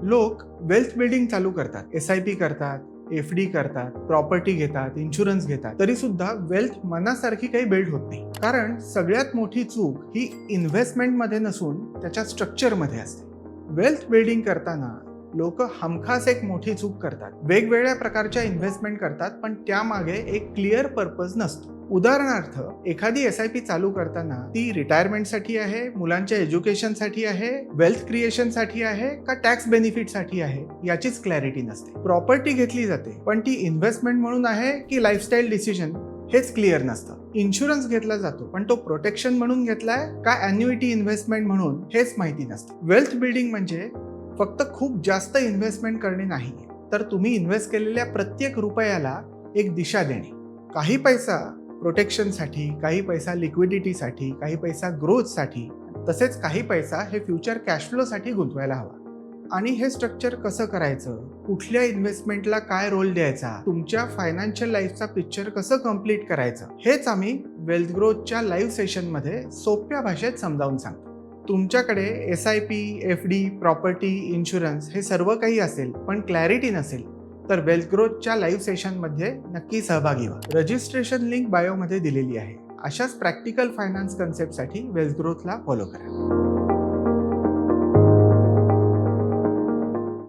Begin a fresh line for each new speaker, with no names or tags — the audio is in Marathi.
लोक वेल्थ बिल्डिंग चालू करतात, SIP करतात, FD करतात, प्रॉपर्टी घेतात, इन्शुरन्स घेतात, तरी सुद्धा वेल्थ मनासारखी काही बिल्ड होत नाही. कारण सगळ्यात मोठी चूक ही इन्व्हेस्टमेंटमध्ये नसून त्याच्या स्ट्रक्चरमध्ये असते. वेल्थ बिल्डिंग करताना लोक हमखास एक मोठी चूक करतात. वेगवेगळ्या प्रकारच्या इन्व्हेस्टमेंट करतात, पण त्यामागे एक क्लिअर पर्पज नसतो. उदाहरणार्थ, एखादी SIP चालू करताना ती रिटायरमेंटसाठी आहे, मुलांच्या एज्युकेशनसाठी आहे, वेल्थ क्रिएशनसाठी आहे का टॅक्स बेनिफिटसाठी आहे याचीच क्लॅरिटी नसते. प्रॉपर्टी घेतली जाते, पण ती इन्व्हेस्टमेंट म्हणून आहे की लाईफस्टाईल डिसिजन हेच क्लिअर नसतं. इन्शुरन्स घेतला जातो, पण तो प्रोटेक्शन म्हणून घेतलाय का अॅन्युइटी इन्व्हेस्टमेंट म्हणून हेच माहिती नसतं. वेल्थ बिल्डिंग म्हणजे फक्त खूप जास्त इन्व्हेस्टमेंट करणे नाही, तर तुम्ही इन्व्हेस्ट केलेल्या प्रत्येक रुपयाला एक दिशा देणे. काही पैसा प्रोटेक्शनसाठी, काही पैसा लिक्विडिटीसाठी, काही पैसा ग्रोथसाठी, तसेच काही पैसा हे फ्युचर कॅशफ्लोसाठी गुंतवायला हवा. आणि हे स्ट्रक्चर कसं करायचं, कुठल्या इन्व्हेस्टमेंटला काय रोल द्यायचा, तुमच्या फायनान्शियल लाईफचा पिक्चर कसं कम्प्लीट करायचं, हेच आम्ही वेल्थ ग्रोथच्या लाईव्ह सेशनमध्ये सोप्या भाषेत समजावून सांगतो. तुमच्याकडे SIP, FD, प्रॉपर्टी, इन्शुरन्स हे सर्व काही असेल, पण क्लॅरिटी नसेल, तर वेल्थ ग्रोथच्या लाईव्ह सेशनमध्ये नक्की सहभागी व्हा. रजिस्ट्रेशन लिंक बायोमध्ये दिलेली आहे. अशाच प्रॅक्टिकल फायनान्स कन्सेप्टसाठी वेल्थ ग्रोथला फॉलो करा.